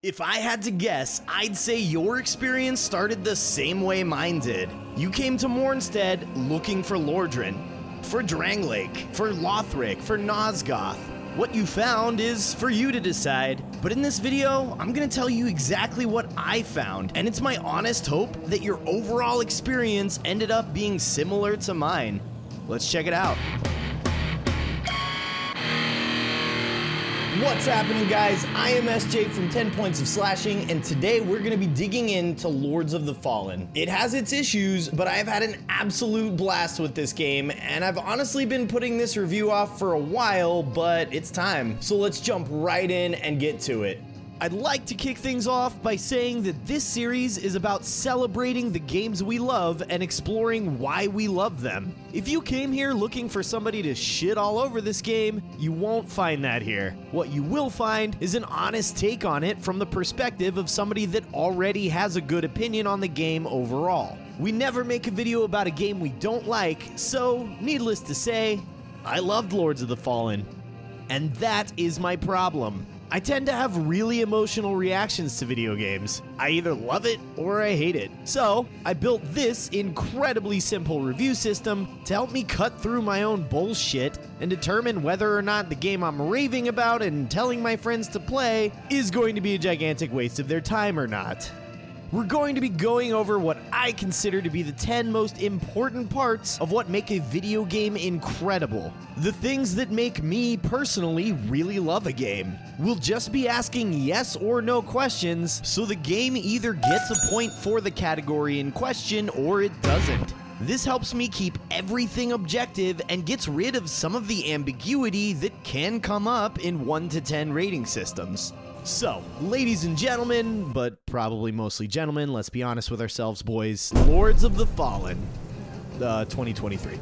If I had to guess, I'd say your experience started the same way mine did. You came to Mornstead looking for Lordran, for Dranglake, for Lothric, for Nosgoth. What you found is for you to decide, but in this video, I'm gonna tell you exactly what I found, and it's my honest hope that your overall experience ended up being similar to mine. Let's check it out. What's happening, guys? I am SJ from 10 Points of Slashing, and today we're going to be digging into Lords of the Fallen. It has its issues, but I've had an absolute blast with this game, and I've honestly been putting this review off for a while, but it's time. So let's jump right in and get to it. I'd like to kick things off by saying that this series is about celebrating the games we love and exploring why we love them. If you came here looking for somebody to shit all over this game, you won't find that here. What you will find is an honest take on it from the perspective of somebody that already has a good opinion on the game overall. We never make a video about a game we don't like, so needless to say, I loved Lords of the Fallen. And that is my problem. I tend to have really emotional reactions to video games. I either love it or I hate it. So, I built this incredibly simple review system to help me cut through my own bullshit and determine whether or not the game I'm raving about and telling my friends to play is going to be a gigantic waste of their time or not. We're going to be going over what I consider to be the 10 most important parts of what make a video game incredible. The things that make me personally really love a game. We'll just be asking yes or no questions, so the game either gets a point for the category in question or it doesn't. This helps me keep everything objective and gets rid of some of the ambiguity that can come up in 1 to 10 rating systems. So, ladies and gentlemen, but probably mostly gentlemen, let's be honest with ourselves, boys, Lords of the Fallen, 2023.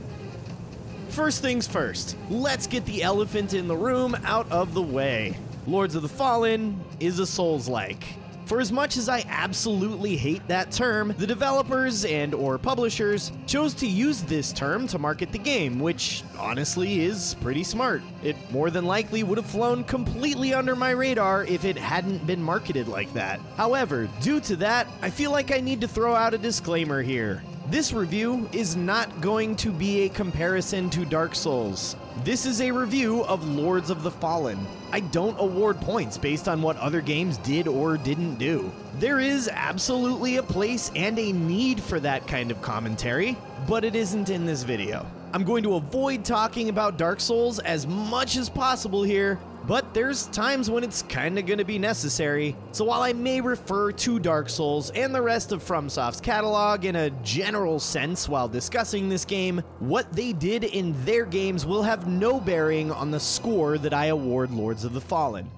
First things first, let's get the elephant in the room out of the way. Lords of the Fallen is a Soulslike. For as much as I absolutely hate that term, the developers and/or publishers chose to use this term to market the game, which honestly is pretty smart. It more than likely would have flown completely under my radar if it hadn't been marketed like that. However, due to that, I feel like I need to throw out a disclaimer here. This review is not going to be a comparison to Dark Souls. This is a review of Lords of the Fallen. I don't award points based on what other games did or didn't do. There is absolutely a place and a need for that kind of commentary, but it isn't in this video. I'm going to avoid talking about Dark Souls as much as possible here, but there's times when it's kinda gonna be necessary. So while I may refer to Dark Souls and the rest of FromSoft's catalog in a general sense while discussing this game, what they did in their games will have no bearing on the score that I award Lords of the Fallen.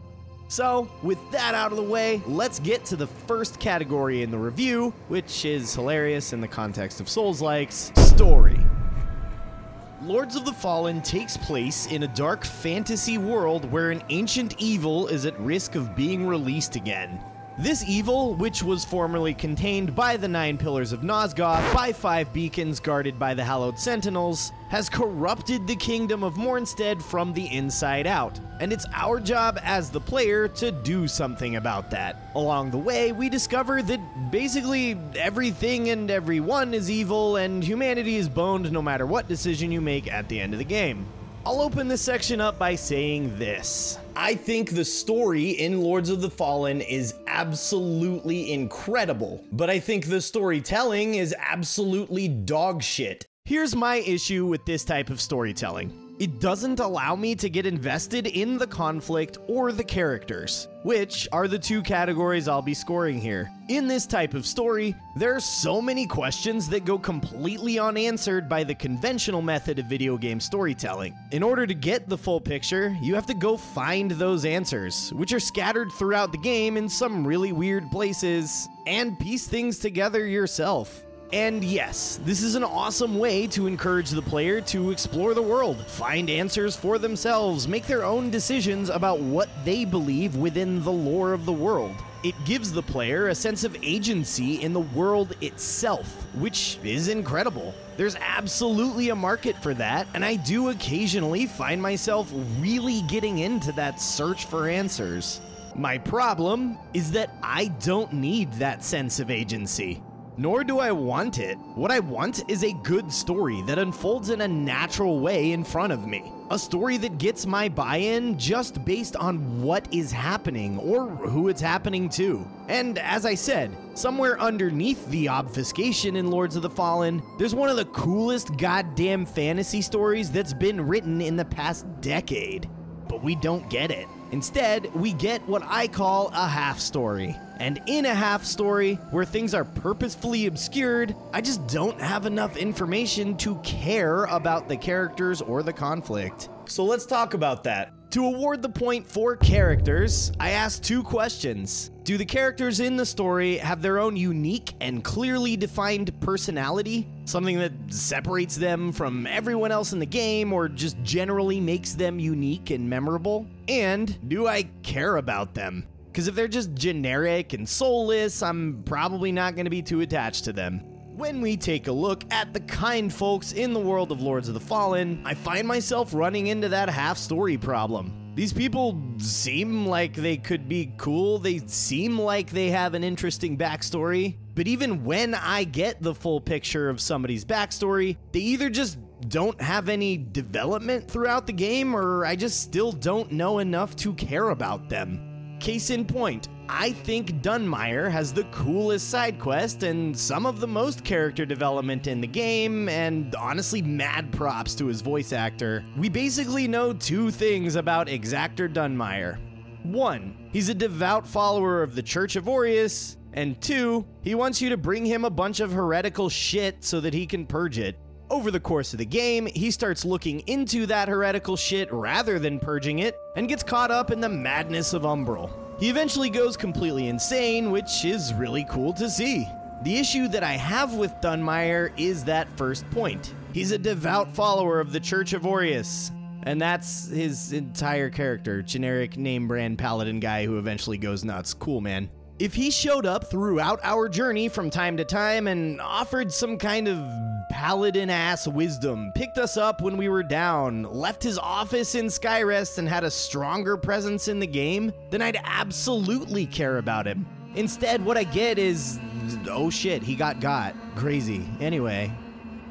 So, with that out of the way, let's get to the first category in the review, which is hilarious in the context of Soulslikes: story. Lords of the Fallen takes place in a dark fantasy world where an ancient evil is at risk of being released again. This evil, which was formerly contained by the 9 Pillars of Nosgoth, by 5 beacons guarded by the Hallowed Sentinels, has corrupted the kingdom of Mornstead from the inside out, and it's our job as the player to do something about that. Along the way, we discover that basically everything and everyone is evil, and humanity is boned no matter what decision you make at the end of the game. I'll open this section up by saying this. I think the story in Lords of the Fallen is absolutely incredible, but I think the storytelling is absolutely dog shit. Here's my issue with this type of storytelling. It doesn't allow me to get invested in the conflict or the characters, which are the 2 categories I'll be scoring here. In this type of story, there are so many questions that go completely unanswered by the conventional method of video game storytelling. In order to get the full picture, you have to go find those answers, which are scattered throughout the game in some really weird places, and piece things together yourself. And yes, this is an awesome way to encourage the player to explore the world, find answers for themselves, make their own decisions about what they believe within the lore of the world. It gives the player a sense of agency in the world itself, which is incredible. There's absolutely a market for that, and I do occasionally find myself really getting into that search for answers. My problem is that I don't need that sense of agency. Nor do I want it. What I want is a good story that unfolds in a natural way in front of me. A story that gets my buy-in just based on what is happening or who it's happening to. And as I said, somewhere underneath the obfuscation in Lords of the Fallen, there's one of the coolest goddamn fantasy stories that's been written in the past decade. But we don't get it. Instead, we get what I call a half story. And in a half story, where things are purposefully obscured, I just don't have enough information to care about the characters or the conflict. So let's talk about that. To award the point for characters, I asked 2 questions. Do the characters in the story have their own unique and clearly defined personality? Something that separates them from everyone else in the game or just generally makes them unique and memorable? And do I care about them? Because if they're just generic and soulless, I'm probably not going to be too attached to them. When we take a look at the kind folks in the world of Lords of the Fallen, I find myself running into that half-story problem. These people seem like they could be cool, they seem like they have an interesting backstory, but even when I get the full picture of somebody's backstory, they either just don't have any development throughout the game, or I just still don't know enough to care about them. Case in point, I think Dunmire has the coolest side quest and some of the most character development in the game, and honestly mad props to his voice actor. We basically know 2 things about Exactor Dunmire. 1, he's a devout follower of the Church of Aureus, and 2, he wants you to bring him a bunch of heretical shit so that he can purge it. Over the course of the game, he starts looking into that heretical shit rather than purging it, and gets caught up in the madness of Umbral. He eventually goes completely insane, which is really cool to see. The issue that I have with Dunmire is that first point. He's a devout follower of the Church of Aureus, and that's his entire character. Generic name brand paladin guy who eventually goes nuts. Cool, man. If he showed up throughout our journey from time to time and offered some kind of paladin-ass wisdom, picked us up when we were down, left his office in Skyrest and had a stronger presence in the game, then I'd absolutely care about him. Instead, what I get is, oh shit, he got. Crazy. Anyway.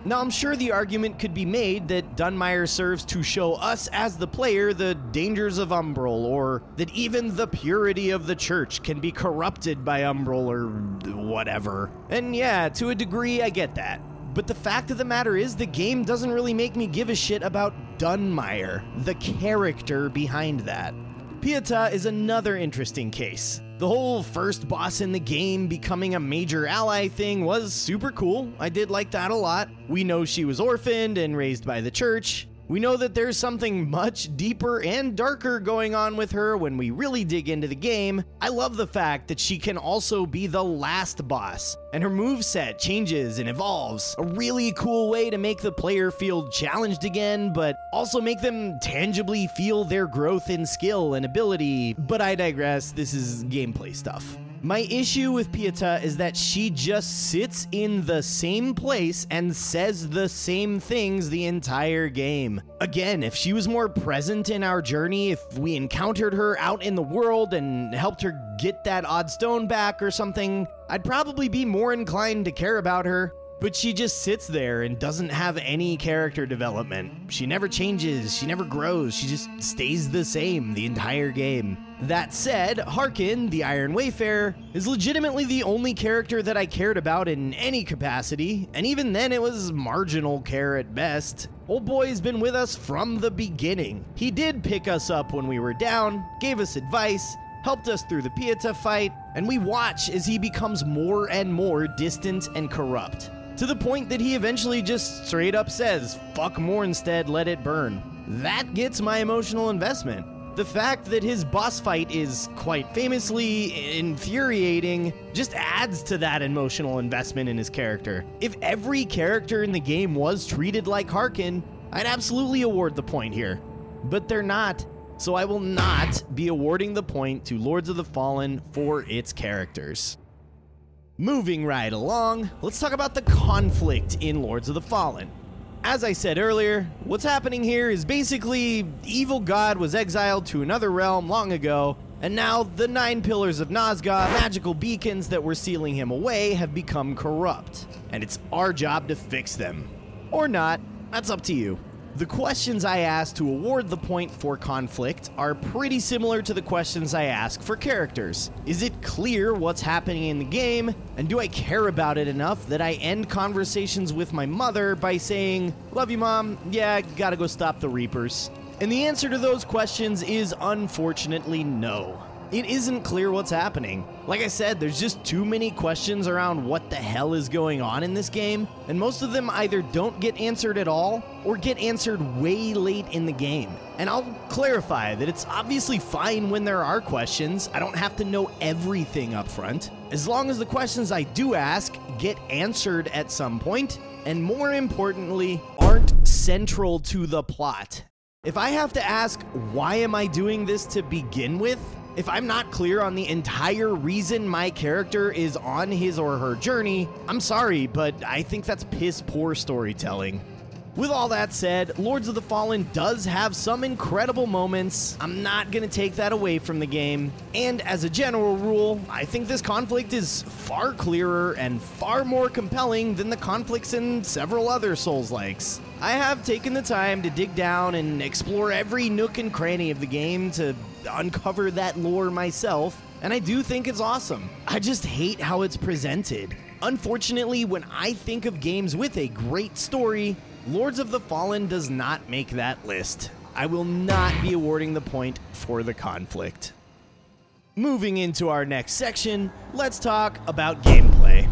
Now, I'm sure the argument could be made that Dunmire serves to show us as the player the dangers of Umbral, or that even the purity of the church can be corrupted by Umbral or whatever. And yeah, to a degree, I get that. But the fact of the matter is, the game doesn't really make me give a shit about Dunmire, the character behind that. Pieta is another interesting case. The whole first boss in the game becoming a major ally thing was super cool. I did like that a lot. We know she was orphaned and raised by the church. We know that there's something much deeper and darker going on with her when we really dig into the game. I love the fact that she can also be the last boss, and her moveset changes and evolves. A really cool way to make the player feel challenged again, but also make them tangibly feel their growth in skill and ability. But I digress, this is gameplay stuff. My issue with Pieta is that she just sits in the same place and says the same things the entire game. Again, if she was more present in our journey, if we encountered her out in the world and helped her get that odd stone back or something, I'd probably be more inclined to care about her. But she just sits there and doesn't have any character development. She never changes, she never grows, she just stays the same the entire game. That said, Harken, the Iron Wayfarer, is legitimately the only character that I cared about in any capacity, and even then it was marginal care at best. Old boy has been with us from the beginning. He did pick us up when we were down, gave us advice, helped us through the Pieta fight, and we watch as he becomes more and more distant and corrupt. To the point that he eventually just straight up says, "Fuck Mournstead, let it burn." That gets my emotional investment. The fact that his boss fight is quite famously infuriating just adds to that emotional investment in his character. If every character in the game was treated like Harken, I'd absolutely award the point here. But they're not, so I will not be awarding the point to Lords of the Fallen for its characters. Moving right along, let's talk about the conflict in Lords of the Fallen. As I said earlier, what's happening here is basically evil god was exiled to another realm long ago, And now, the 9 pillars of Nazgûl, magical beacons that were sealing him away, have become corrupt. And it's our job to fix them. Or not, that's up to you. The questions I ask to award the point for conflict are pretty similar to the questions I ask for characters. Is it clear what's happening in the game? And do I care about it enough that I end conversations with my mother by saying, "Love you, Mom. Yeah, gotta go stop the Reapers"? And the answer to those questions is unfortunately no. It isn't clear what's happening. Like I said, there's just too many questions around what the hell is going on in this game, and most of them either don't get answered at all or get answered way late in the game. And I'll clarify that it's obviously fine when there are questions. I don't have to know everything up front. As long as the questions I do ask get answered at some point, and more importantly, aren't central to the plot. If I have to ask, why am I doing this to begin with? If I'm not clear on the entire reason my character is on his or her journey, I'm sorry, but I think that's piss poor storytelling. With all that said, Lords of the Fallen does have some incredible moments. I'm not gonna take that away from the game. And as a general rule, I think this conflict is far clearer and far more compelling than the conflicts in several other Souls-likes. I have taken the time to dig down and explore every nook and cranny of the game to uncover that lore myself, and I do think it's awesome. I just hate how it's presented. Unfortunately, when I think of games with a great story, Lords of the Fallen does not make that list. I will not be awarding the point for the conflict. Moving into our next section, let's talk about gameplay.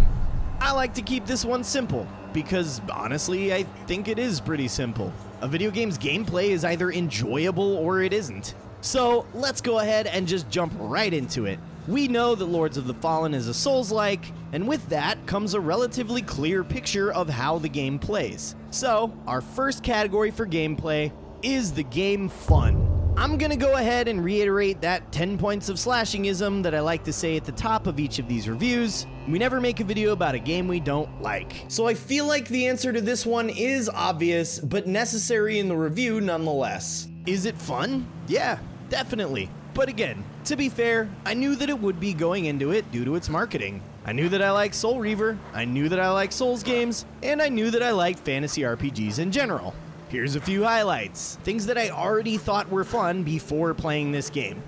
I like to keep this one simple, because honestly, I think it is pretty simple. A video game's gameplay is either enjoyable or it isn't. So let's go ahead and just jump right into it. We know that Lords of the Fallen is a Souls-like, and with that comes a relatively clear picture of how the game plays. So, our first category for gameplay is the game fun. I'm gonna go ahead and reiterate that 10 points of slashingism that I like to say at the top of each of these reviews. We never make a video about a game we don't like. So I feel like the answer to this one is obvious, but necessary in the review nonetheless. Is it fun? Yeah, definitely. But again, to be fair, I knew that it would be going into it due to its marketing. I knew that I liked Soul Reaver, I knew that I liked Souls games, and I knew that I liked fantasy RPGs in general. Here's a few highlights, things that I already thought were fun before playing this game.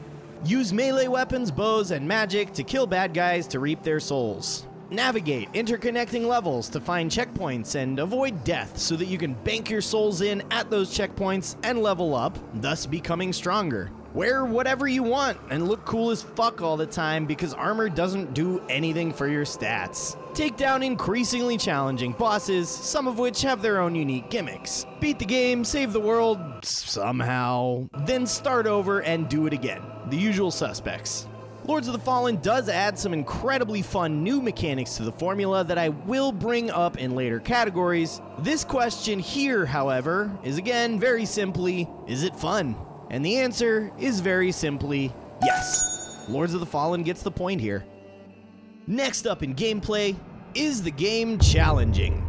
Use melee weapons, bows, and magic to kill bad guys to reap their souls. Navigate interconnecting levels to find checkpoints and avoid death so that you can bank your souls in at those checkpoints and level up, thus becoming stronger. Wear whatever you want and look cool as fuck all the time because armor doesn't do anything for your stats. Take down increasingly challenging bosses, some of which have their own unique gimmicks. Beat the game, save the world, somehow, then start over and do it again. The usual suspects. Lords of the Fallen does add some incredibly fun new mechanics to the formula that I will bring up in later categories. This question here, however, is again very simply, is it fun? And the answer is very simply, yes. Lords of the Fallen gets the point here. Next up in gameplay, is the game challenging?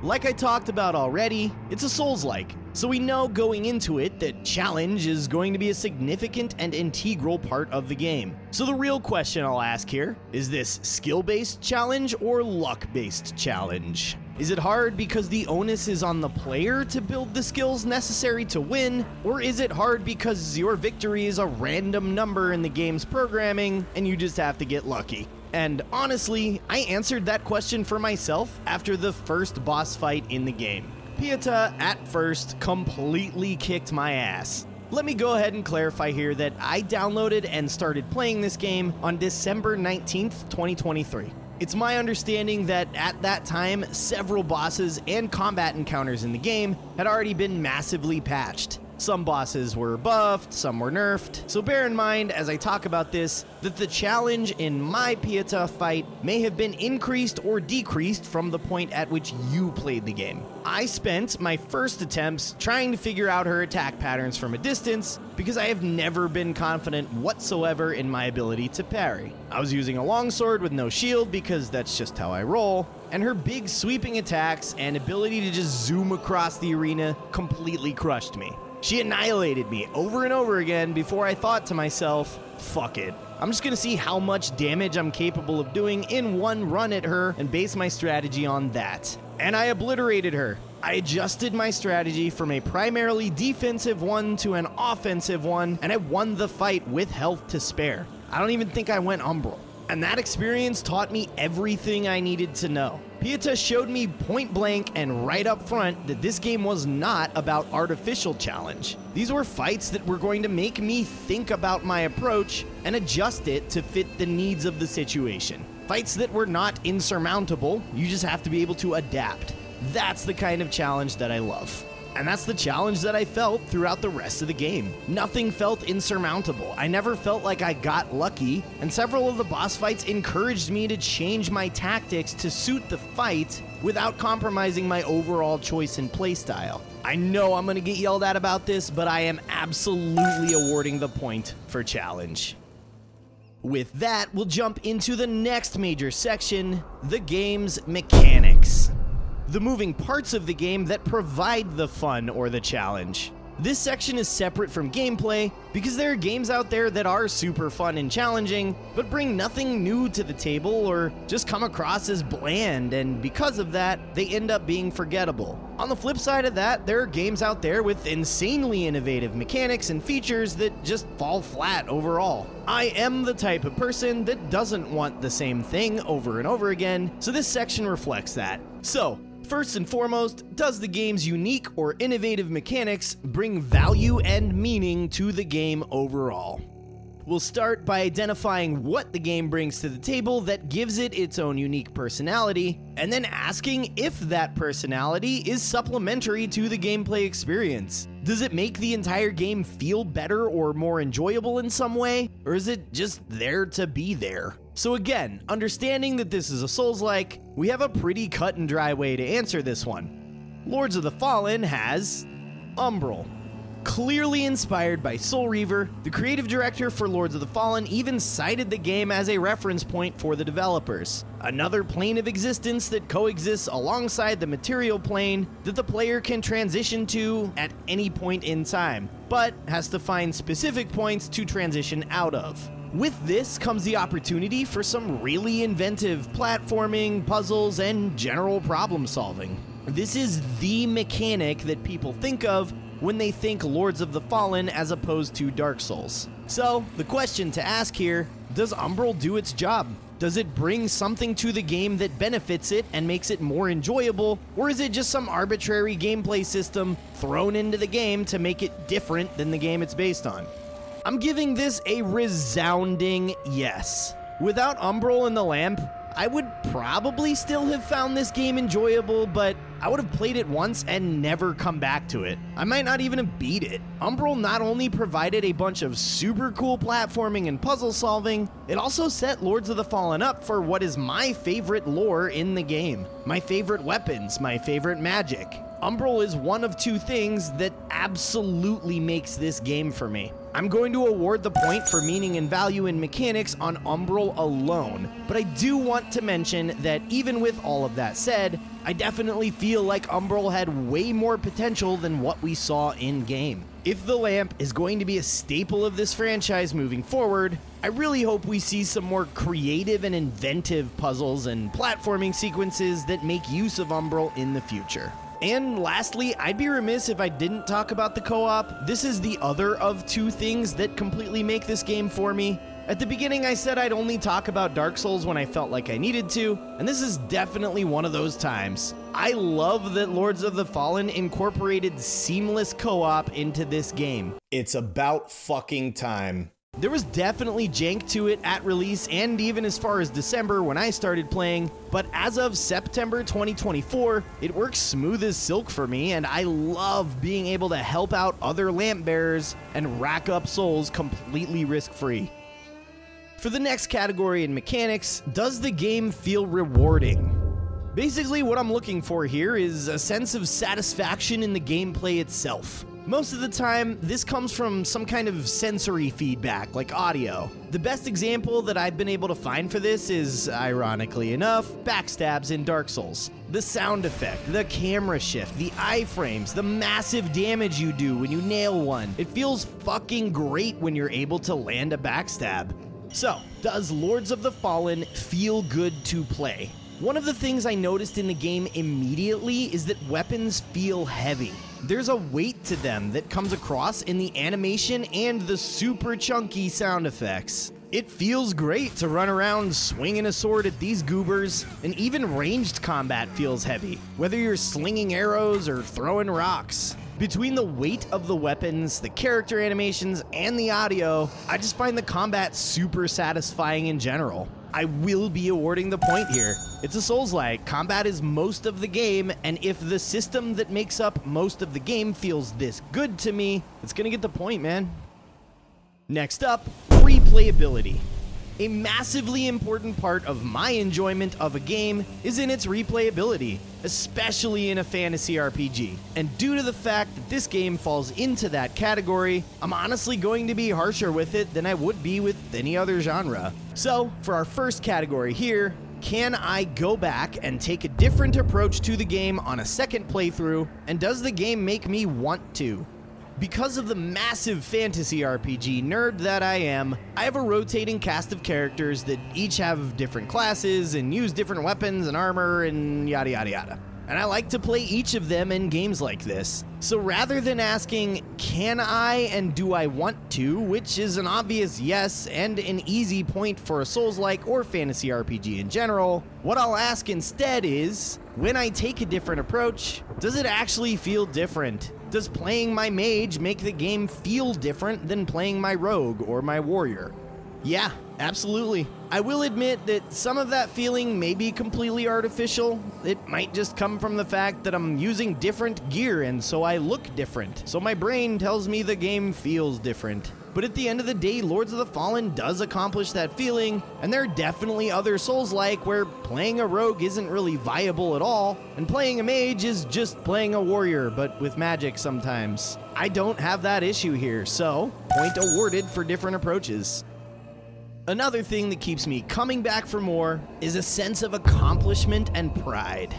Like I talked about already, it's a Souls-like, so we know going into it that challenge is going to be a significant and integral part of the game. So the real question I'll ask here, is this skill-based challenge or luck-based challenge? Is it hard because the onus is on the player to build the skills necessary to win, or is it hard because your victory is a random number in the game's programming and you just have to get lucky? And honestly, I answered that question for myself after the first boss fight in the game. Pieta, at first, completely kicked my ass. Let me go ahead and clarify here that I downloaded and started playing this game on December 19th, 2023. It's my understanding that at that time, several bosses and combat encounters in the game had already been massively patched. Some bosses were buffed, some were nerfed, so bear in mind as I talk about this that the challenge in my Pieta fight may have been increased or decreased from the point at which you played the game. I spent my first attempts trying to figure out her attack patterns from a distance because I have never been confident whatsoever in my ability to parry. I was using a longsword with no shield because that's just how I roll, and her big sweeping attacks and ability to just zoom across the arena completely crushed me. She annihilated me over and over again before I thought to myself, fuck it. I'm just gonna see how much damage I'm capable of doing in one run at her and base my strategy on that. And I obliterated her. I adjusted my strategy from a primarily defensive one to an offensive one, and I won the fight with health to spare. I don't even think I went Umbral. And that experience taught me everything I needed to know. Pieta showed me point blank and right up front that this game was not about artificial challenge. These were fights that were going to make me think about my approach and adjust it to fit the needs of the situation. Fights that were not insurmountable, you just have to be able to adapt. That's the kind of challenge that I love. And that's the challenge that I felt throughout the rest of the game. Nothing felt insurmountable. I never felt like I got lucky, and several of the boss fights encouraged me to change my tactics to suit the fight without compromising my overall choice in playstyle. I know I'm gonna get yelled at about this, but I am absolutely awarding the point for challenge. With that, we'll jump into the next major section, the game's mechanics. The moving parts of the game that provide the fun or the challenge. This section is separate from gameplay because there are games out there that are super fun and challenging, but bring nothing new to the table or just come across as bland, and because of that, they end up being forgettable. On the flip side of that, there are games out there with insanely innovative mechanics and features that just fall flat overall. I am the type of person that doesn't want the same thing over and over again, so this section reflects that. So, first and foremost, does the game's unique or innovative mechanics bring value and meaning to the game overall? We'll start by identifying what the game brings to the table that gives it its own unique personality, and then asking if that personality is supplementary to the gameplay experience. Does it make the entire game feel better or more enjoyable in some way, or is it just there to be there? So again, understanding that this is a Souls-like, we have a pretty cut and dry way to answer this one. Lords of the Fallen has Umbral. Clearly inspired by Soul Reaver, the creative director for Lords of the Fallen even cited the game as a reference point for the developers. Another plane of existence that coexists alongside the material plane that the player can transition to at any point in time, but has to find specific points to transition out of. With this comes the opportunity for some really inventive platforming, puzzles, and general problem solving. This is the mechanic that people think of when they think Lords of the Fallen as opposed to Dark Souls. So, the question to ask here, does Umbral do its job? Does it bring something to the game that benefits it and makes it more enjoyable, or is it just some arbitrary gameplay system thrown into the game to make it different than the game it's based on? I'm giving this a resounding yes. Without Umbral and the lamp, I would probably still have found this game enjoyable, but I would have played it once and never come back to it. I might not even have beat it. Umbral not only provided a bunch of super cool platforming and puzzle solving, it also set Lords of the Fallen up for what is my favorite lore in the game. My favorite weapons, my favorite magic. Umbral is one of two things that absolutely makes this game for me. I'm going to award the point for meaning and value in mechanics on Umbral alone, but I do want to mention that even with all of that said, I definitely feel like Umbral had way more potential than what we saw in-game. If the lamp is going to be a staple of this franchise moving forward, I really hope we see some more creative and inventive puzzles and platforming sequences that make use of Umbral in the future. And lastly, I'd be remiss if I didn't talk about the co-op. This is the other of two things that completely make this game for me. At the beginning, I said I'd only talk about Dark Souls when I felt like I needed to, and this is definitely one of those times. I love that Lords of the Fallen incorporated seamless co-op into this game. It's about fucking time. There was definitely jank to it at release and even as far as December when I started playing, but as of September 2024, it works smooth as silk for me, and I love being able to help out other lamp bearers and rack up souls completely risk-free. For the next category in mechanics, does the game feel rewarding? Basically, what I'm looking for here is a sense of satisfaction in the gameplay itself. Most of the time, this comes from some kind of sensory feedback, like audio. The best example that I've been able to find for this is, ironically enough, backstabs in Dark Souls. The sound effect, the camera shift, the iframes, the massive damage you do when you nail one. It feels fucking great when you're able to land a backstab. So, does Lords of the Fallen feel good to play? One of the things I noticed in the game immediately is that weapons feel heavy. There's a weight to them that comes across in the animation and the super chunky sound effects. It feels great to run around swinging a sword at these goobers, and even ranged combat feels heavy, whether you're slinging arrows or throwing rocks. Between the weight of the weapons, the character animations, and the audio, I just find the combat super satisfying in general. I will be awarding the point here. It's a Souls-like. Combat is most of the game, and if the system that makes up most of the game feels this good to me, it's gonna get the point, man. Next up, replayability. A massively important part of my enjoyment of a game is in its replayability, especially in a fantasy RPG. And due to the fact that this game falls into that category, I'm honestly going to be harsher with it than I would be with any other genre. So, for our first category here, can I go back and take a different approach to the game on a second playthrough, and does the game make me want to? Because of the massive fantasy RPG nerd that I am, I have a rotating cast of characters that each have different classes and use different weapons and armor and yada yada yada. And I like to play each of them in games like this. So rather than asking, can I and do I want to, which is an obvious yes and an easy point for a Souls-like or fantasy RPG in general, what I'll ask instead is, when I take a different approach, does it actually feel different? Does playing my mage make the game feel different than playing my rogue or my warrior? Yeah, absolutely. I will admit that some of that feeling may be completely artificial. It might just come from the fact that I'm using different gear and so I look different. So my brain tells me the game feels different. But at the end of the day, Lords of the Fallen does accomplish that feeling, and there are definitely other Souls-like where playing a rogue isn't really viable at all, and playing a mage is just playing a warrior, but with magic sometimes. I don't have that issue here, so point awarded for different approaches. Another thing that keeps me coming back for more is a sense of accomplishment and pride.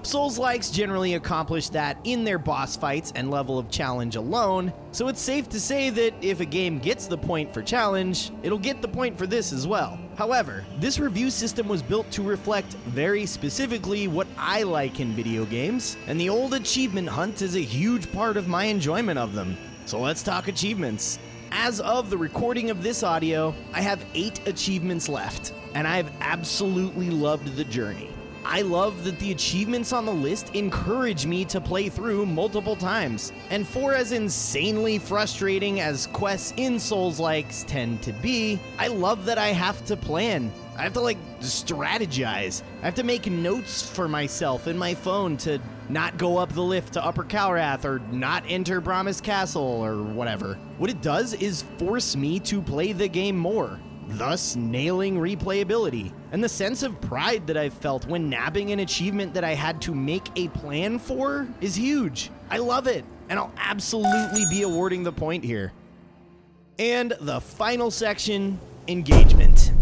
Souls-likes generally accomplish that in their boss fights and level of challenge alone, so it's safe to say that if a game gets the point for challenge, it'll get the point for this as well. However, this review system was built to reflect very specifically what I like in video games, and the old achievement hunt is a huge part of my enjoyment of them. So let's talk achievements. As of the recording of this audio, I have 8 achievements left, and I've absolutely loved the journey. I love that the achievements on the list encourage me to play through multiple times. And for as insanely frustrating as quests in Souls-likes tend to be, I love that I have to plan. I have to strategize. I have to make notes for myself in my phone to not go up the lift to Upper Calrath or not enter Brahma's Castle or whatever. What it does is force me to play the game more, thus nailing replayability. And the sense of pride that I've felt when nabbing an achievement that I had to make a plan for is huge. I love it, and I'll absolutely be awarding the point here. And the final section, engagement.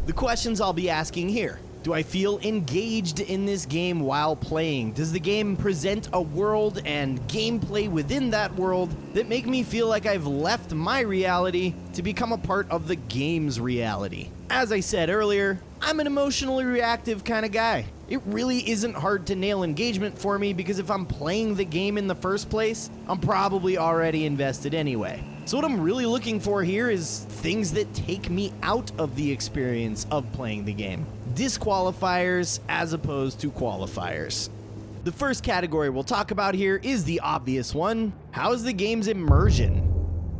The questions I'll be asking here. Do I feel engaged in this game while playing? Does the game present a world and gameplay within that world that make me feel like I've left my reality to become a part of the game's reality? As I said earlier, I'm an emotionally reactive kind of guy. It really isn't hard to nail engagement for me because if I'm playing the game in the first place, I'm probably already invested anyway. So what I'm really looking for here is things that take me out of the experience of playing the game. Disqualifiers as opposed to qualifiers. The first category we'll talk about here is the obvious one. How is the game's immersion?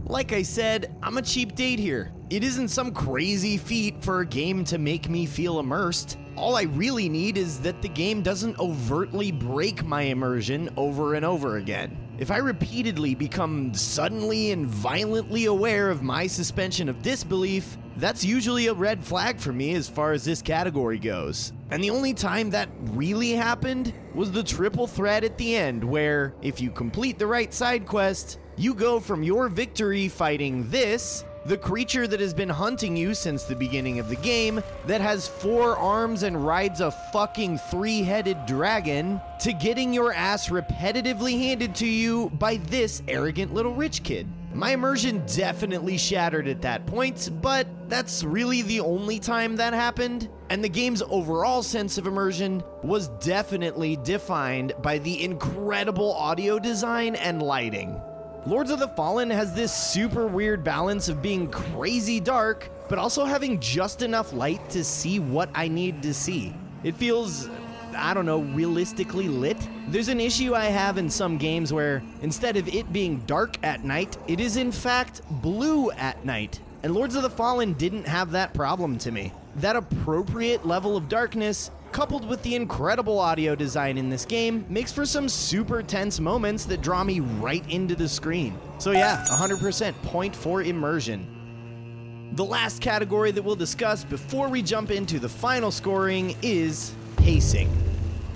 Like I said, I'm a cheap date here. It isn't some crazy feat for a game to make me feel immersed. All I really need is that the game doesn't overtly break my immersion over and over again. If I repeatedly become suddenly and violently aware of my suspension of disbelief, that's usually a red flag for me as far as this category goes. And the only time that really happened was the triple threat at the end, where if you complete the right side quest, You go from your victory fighting this, the creature that has been hunting you since the beginning of the game, that has 4 arms and rides a fucking 3-headed dragon, to getting your ass repetitively handed to you by this arrogant little rich kid. My immersion definitely shattered at that point, but that's really the only time that happened, and the game's overall sense of immersion was definitely defined by the incredible audio design and lighting. Lords of the Fallen has this super weird balance of being crazy dark, but also having just enough light to see what I need to see. It feels, I don't know, realistically lit. There's an issue I have in some games where instead of it being dark at night, it is in fact blue at night. And Lords of the Fallen didn't have that problem to me. That appropriate level of darkness, coupled with the incredible audio design in this game, makes for some super tense moments that draw me right into the screen. So yeah, 100% point for immersion. The last category that we'll discuss before we jump into the final scoring is pacing.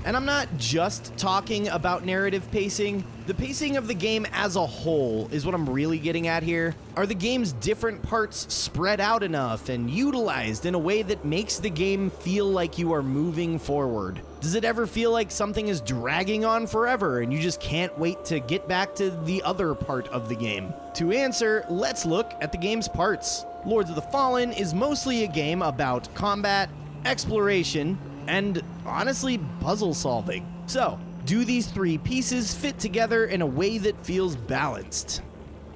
And I'm not just talking about narrative pacing. The pacing of the game as a whole is what I'm really getting at here. Are the game's different parts spread out enough and utilized in a way that makes the game feel like you are moving forward? Does it ever feel like something is dragging on forever and you just can't wait to get back to the other part of the game? To answer, let's look at the game's parts. Lords of the Fallen is mostly a game about combat, exploration, and honestly, puzzle solving. So, do these 3 pieces fit together in a way that feels balanced?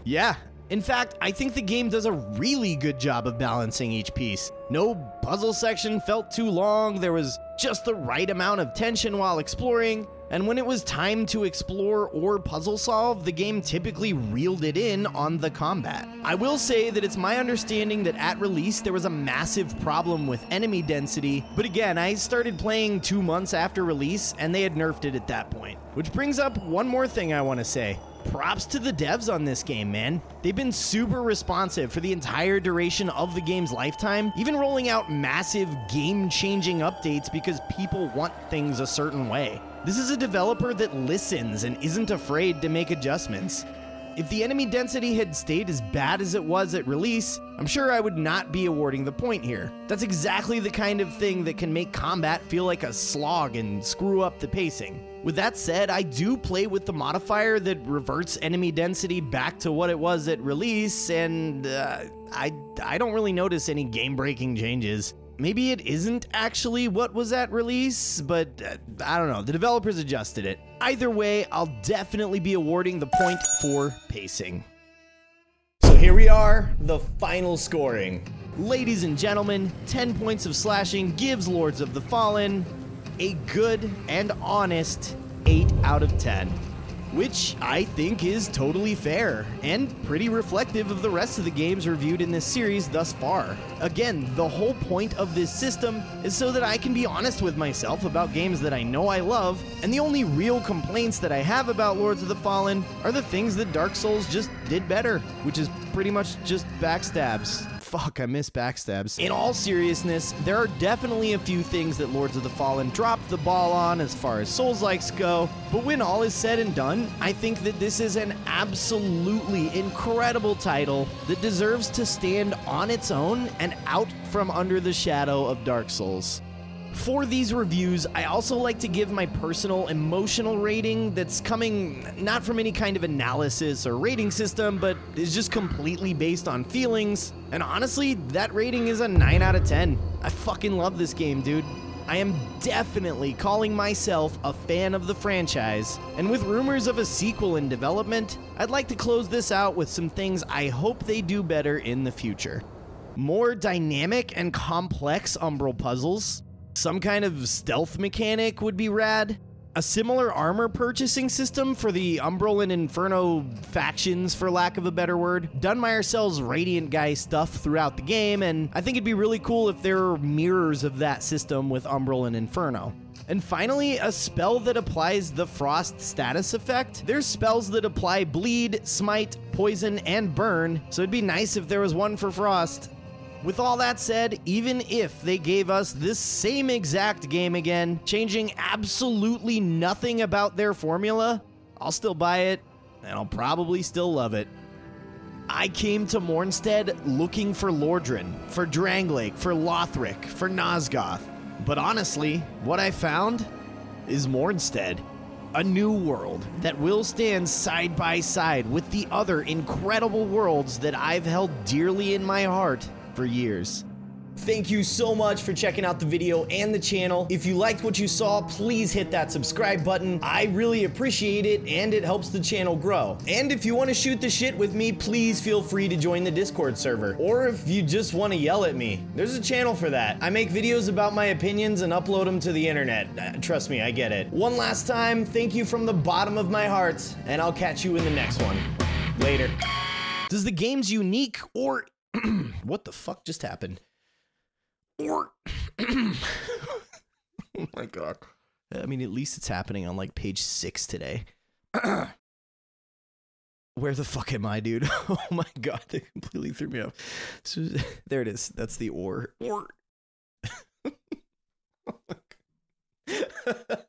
Yeah. In fact, I think the game does a really good job of balancing each piece. No puzzle section felt too long, there was just the right amount of tension while exploring, and when it was time to explore or puzzle solve, the game typically reeled it in on the combat. I will say that it's my understanding that at release there was a massive problem with enemy density, but again, I started playing 2 months after release and they had nerfed it at that point. Which brings up one more thing I want to say. Props to the devs on this game, man. They've been super responsive for the entire duration of the game's lifetime, even rolling out massive game-changing updates because people want things a certain way. This is a developer that listens and isn't afraid to make adjustments. If the enemy density had stayed as bad as it was at release, I'm sure I would not be awarding the point here. That's exactly the kind of thing that can make combat feel like a slog and screw up the pacing. With that said, I do play with the modifier that reverts enemy density back to what it was at release, and I don't really notice any game-breaking changes. Maybe it isn't actually what was at release, but I don't know, the developers adjusted it. Either way, I'll definitely be awarding the point for pacing. So here we are, the final scoring. Ladies and gentlemen, 10 points of slashing gives Lords of the Fallen a good and honest 8 out of 10. Which I think is totally fair, and pretty reflective of the rest of the games reviewed in this series thus far. Again, the whole point of this system is so that I can be honest with myself about games that I know I love, and the only real complaints that I have about Lords of the Fallen are the things that Dark Souls just did better, which is pretty much just backstabs. Fuck, I miss backstabs. In all seriousness, there are definitely a few things that Lords of the Fallen dropped the ball on as far as Soulslikes go, but when all is said and done, I think that this is an absolutely incredible title that deserves to stand on its own and out from under the shadow of Dark Souls. For these reviews, I also like to give my personal emotional rating that's coming not from any kind of analysis or rating system, but is just completely based on feelings. And honestly, that rating is a 9 out of 10. I fucking love this game, dude. I am definitely calling myself a fan of the franchise, and with rumors of a sequel in development, I'd like to close this out with some things I hope they do better in the future. More dynamic and complex Umbral puzzles. Some kind of stealth mechanic would be rad. A similar armor purchasing system for the Umbral and Inferno factions, for lack of a better word. Dunmire sells Radiant Guy stuff throughout the game, and I think it'd be really cool if there were mirrors of that system with Umbral and Inferno. And finally, a spell that applies the Frost status effect. There's spells that apply Bleed, Smite, Poison, and Burn, so it'd be nice if there was one for Frost. With all that said, even if they gave us this same exact game again, changing absolutely nothing about their formula, I'll still buy it. and I'll probably still love it. I came to Mornstead looking for Lordran, for Dranglake, for Lothric, for Nosgoth. But honestly, what I found is Mornstead. A new world that will stand side by side with the other incredible worlds that I've held dearly in my heart for years. Thank you so much for checking out the video and the channel. If you liked what you saw, please hit that subscribe button. I really appreciate it, and it helps the channel grow. And if you want to shoot the shit with me, please feel free to join the Discord server. Or if you just want to yell at me, there's a channel for that. I make videos about my opinions and upload them to the internet. Trust me, I get it. One last time, thank you from the bottom of my heart, and I'll catch you in the next one. Later. Does the game's unique or... What the fuck just happened? Or oh my god. I mean, at least it's happening on like page 6 today. Where the fuck am I, dude? Oh my god, they completely threw me off. So, there it is. That's the or. Oh my god.